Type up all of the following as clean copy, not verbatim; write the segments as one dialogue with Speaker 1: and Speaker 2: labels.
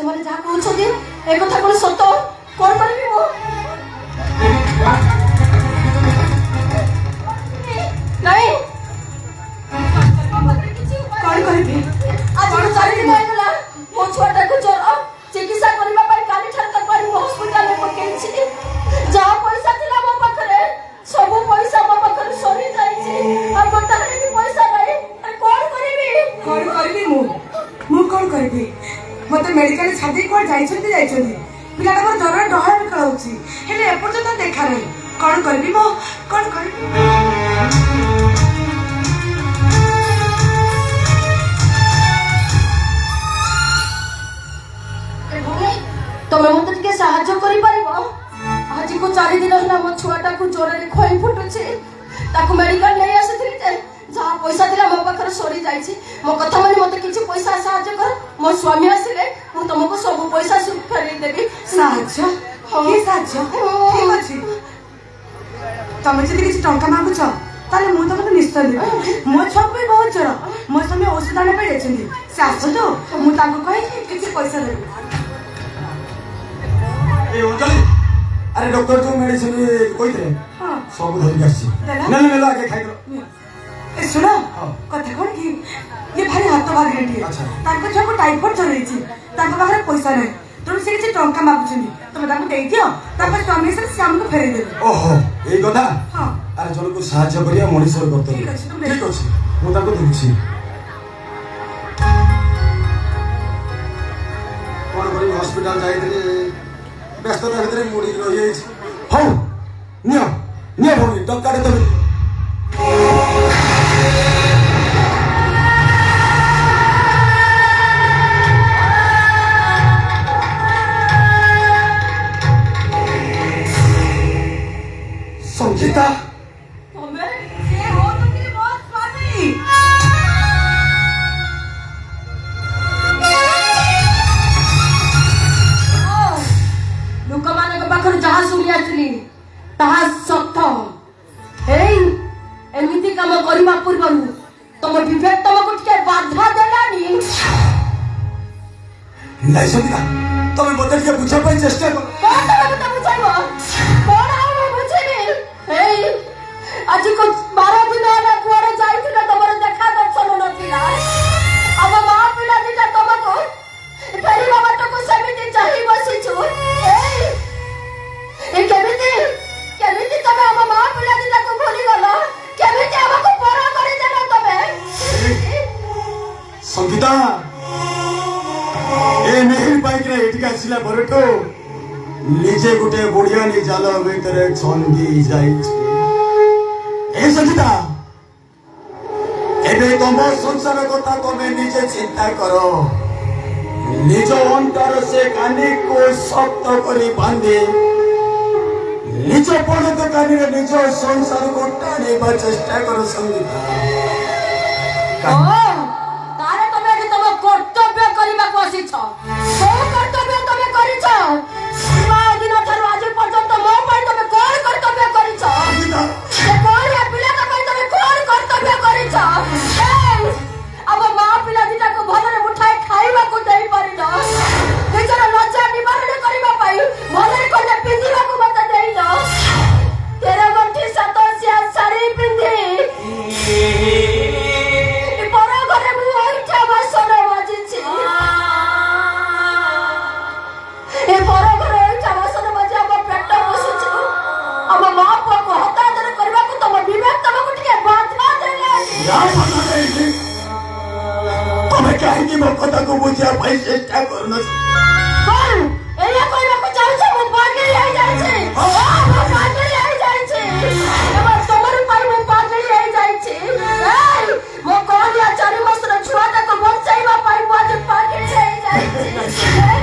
Speaker 1: ସେମାନେ ଯାହା କହୁଛନ୍ତି ଏ କଥା କଣ ସତ? କଣ କରିବି ମୁଁ? ନାଇଁ କଣ କରିବି? ଆଜି 4 ଦିନ ହେଇଗଲା ମୋ ଛୁଆଟାକୁ ଜ୍ୱର ଚିକିତ୍ସା କରିବା ପାଇଁ କାଲିଠାରୁ ତାକୁ ଆଣି ମୁଁ ହସ୍ପିଟାଲରେ ପକେଇଛି। ଯାହା ପଇସା ଥିଲା ମୋ ପାଖରେ ସବୁ ପଇସା ମୋ ପାଖରେ ସରି ଯାଇଛି। ଆଉ ଗୋଟାରେ ବି ପଇସା ନାହିଁ। କଣ କରିବି?
Speaker 2: କଣ କରିବି ମୁଁ କଣ କରିବି? ମତେ ମେଡିକାଲ ଛାଡି କୁଆଡେ ଯାଇଛନ୍ତି ପିଲାଟା ମୋର ଜ୍ୱର ଡହଳ ବିକଳ ହଉଛି ହେଲେ ଏପର୍ଯ୍ୟନ୍ତ ଦେଖା ନାହିଁ। କଣ କରିବି ମୁଁ କଣ କରିବି?
Speaker 1: ତମେ ମତେ ଟିକେ ସାହାଯ୍ୟ କରିପାରିବ? ଆଜିକୁ 4 ଦିନ ହେଲା ମୋ ଛୁଆଟାକୁ ଜ୍ୱରରେ ଖୋଇ ଫୁଟୁଛି। ତାକୁ ମେଡିକାଲ ନେଇ ଆସିଥିଲି ଯେ ଯାହା ପଇସା ଥିଲା ମୋ ପାଖରେ ସରି ଯାଇଛି। ମୋ କଥା ମାନି ମତେ କିଛି ପଇସା ସାହାଯ୍ୟ କର। ମୋ ସ୍ୱାମୀ ଆସିଲେ ମୁଁ ତମକୁ ସବୁ ପଇସା ଫେରେଇ ଦେବି।
Speaker 2: ସାହାଯ୍ୟ? କି ସାହାଯ୍ୟ? ଠିକ ଅଛି, ତମେ ଯଦି କିଛି ଟଙ୍କା ମାଗୁଛ ତାହେଲେ ମୁଁ ତମକୁ ନିଶ୍ଚୟ ଦେବି। ମୋ ଛୁଆକୁ ବି ବହୁତ ଜ୍ୱର, ମୋ ସ୍ୱାମୀ ଔଷଧ ଆଣିବା ପାଇଁ ଯାଇଛନ୍ତି। ସେ ଆସନ୍ତୁ, ମୁଁ ତାଙ୍କୁ କହିକି କିଛି ପଇସା ଦେବି।
Speaker 3: अरे डॉक्टर जो मेडिसिन कोई थे सब धरिक आसी नेले नेले आगे खाइ
Speaker 2: ए सुनो कथा कोन की ये भारी हाथ भागरेटी
Speaker 3: अच्छा
Speaker 2: ताको छको टाइफाइड चलेछि ताको पाखरे पैसा नै तो से किछि टंका मागुछनी तमे ताको देई दियो ताको स्वामी से शाम को फेरै देबे।
Speaker 3: ओहो एई कथा
Speaker 2: हां
Speaker 3: अरे जन को सहाय्य करिया मनीषर करते ठीक अछि मु ताको देछि कोन करी हॉस्पिटल जाई व्यस्तता भितर मुड़ी रही हौ नियो नियो भौणी टक्काटे तमे संगीता
Speaker 1: जहाँ शुणी आसली ताहा सत एमती कम करने पूर्व तुम विवेक तुमको टिके बाधा देलानी
Speaker 3: नहीं संगीता तुम मते टिके बुझा पाई चेष्टा कर
Speaker 1: कोन तुम बुझाइबो कोन हम बुझेबी आज को 12 दिन होला कुआरे जाइथिला तमर देखा दर्शन नथिला अब मां पिला दिटा तुमको फेरी बाबा को समिति चाहि बसिछु केमिति तमे हम मां पिला दिटा को भूली गलो केमिति हमको परा करि देलो तमे
Speaker 3: संगीता ए मेहर बाइक रे एटिका आसिला बरटो निजे गुटे बुढ़िया नि जाल भीतर छंदी जाई ए संगीता एबे तुम संसार कथा तमे निजे चिंता करो निज अंतर से कानी को शक्त करी बांधे निज पड़त कानी रे निज संसार को टाणी बा चेष्टा करो संगीता
Speaker 1: तारे तमे कि तम कर्तव्य करिबा को आसी छ को कर्तव्य तमे करि छ मां दिन थारु आज पर्यंत मो पई तमे कोन कर्तव्य करि छ से कोन या पिला का पई तमे कोन कर्तव्य करि छ अब मां पिला दिटा को भलरे उठाई खाइबा को देई पारि न निजर लज्जा निवारण करिबा पई भलरे कोने पिंदिबा को मत देई न तेरा गंठी सतसिया साड़ी पिंदी परा घरे मु ओइठा बसन बजिछि ए परा घरे ओइठा बसन बजि अब पेट बसिछु अब मां को हतादर करबा को तम विवेक तमको टिके बाधा देलानी
Speaker 3: या मना नहीं तमे काहे की मो कथा को बुझिया पाई चेष्टा करन
Speaker 1: कोन एया कोइबा को चाहू छ मु पागल आइ जाय छै मु पागल आइ जाय छै अब तमर पर मु पागल आइ जाय छै मो कहलिया 4 मास र छुआटा को बचाइबा पाई आज पागल आइ जाय छै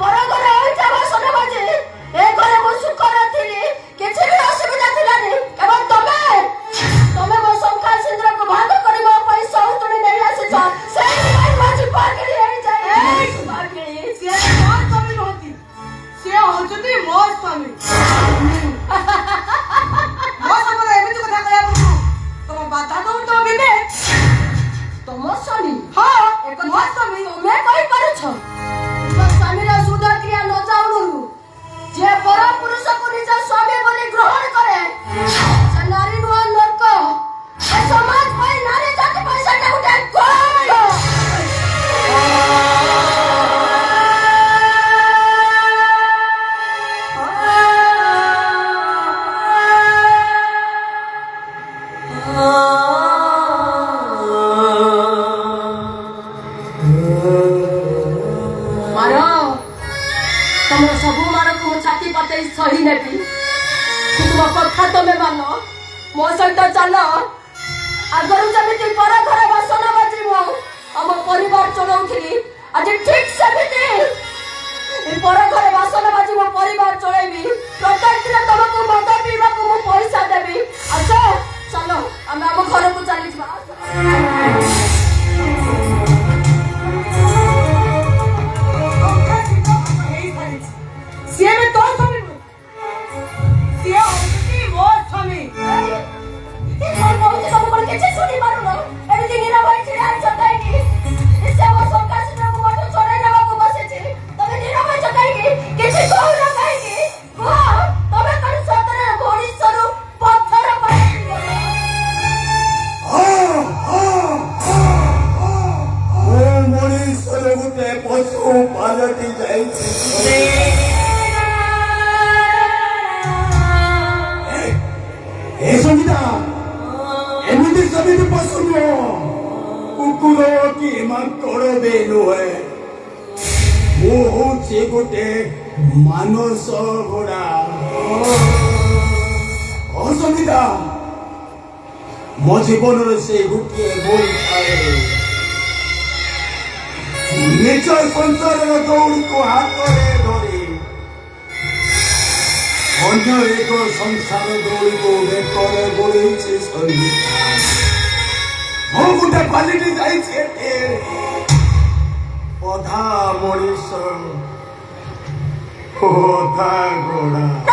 Speaker 1: बड़ा घरे ओइठा बसन बजे ए घरे मु सुख नथिली किछि भी असुविधा थिला नि केवल तमे मो संखा सिंद्र को भाग करबा पाई सौतुनी नै आसे छ सेही भाई माजी पागल आइ जाय पागल
Speaker 2: से कौन स्वामी होती से होचती मो स्वामी मो स्वामी एमिति कथा कहया बुझु तुम बाधा दउ तो विवेक
Speaker 1: तम स्वामी
Speaker 2: हां
Speaker 1: एक मो स्वामी मैं कहि पारे छ मार तुम सब मार को छाती पते सही नेबी तुम कथा तमे मान मो सहित चल आगरू जमी पर घर बासन बाजिब आम परिवार चलाउली आज ठीक सेमती पर घर बासन बाजी मो परिवार चलैबी प्रत्येक दिन तुमको मद पीवा को मु पैसा देबी आस चलो आम आम घर को चली
Speaker 2: ସିଏ ଏବେ ତୋ ସ୍ୱାମୀ ନୁହେଁ। ସିଏ ହଉଛନ୍ତି ମୋ ସ୍ୱାମୀ।
Speaker 3: ମଣିଷର ଗୋଟେ ପଶୁ ପାଲଟି ଯାଇଛି ଏ ସଙ୍ଗୀତା ଏମିତି ସେମିତି ପଶୁ ନୁହଁ କୁକୁର କି ମାଙ୍କଡ଼ ବି ନୁହେଁ ମୁଁ ହଉଛି ଗୋଟେ ମାନସ ଘୋଡ଼ା ସଙ୍ଗୀତା ମୋ ଜୀବନର ସେ ଗୋଟିଏ ଭୁଲ ଥାଏ ନିଜ ସଂସାରର ଦୌଡ଼କୁ ହାତରେ ଧରି ଅନ୍ୟ ଏକ ସଂସାର ଦୌଡ଼ିକୁ ବେକରେ ଗୋଳେଇଛି ମୁଁ ଗୋଟେ ପାଲିଟି ଯାଇଛି ଏଠି ଅଧା ମଣିଷ ଅଧା ଘୋଡ଼ା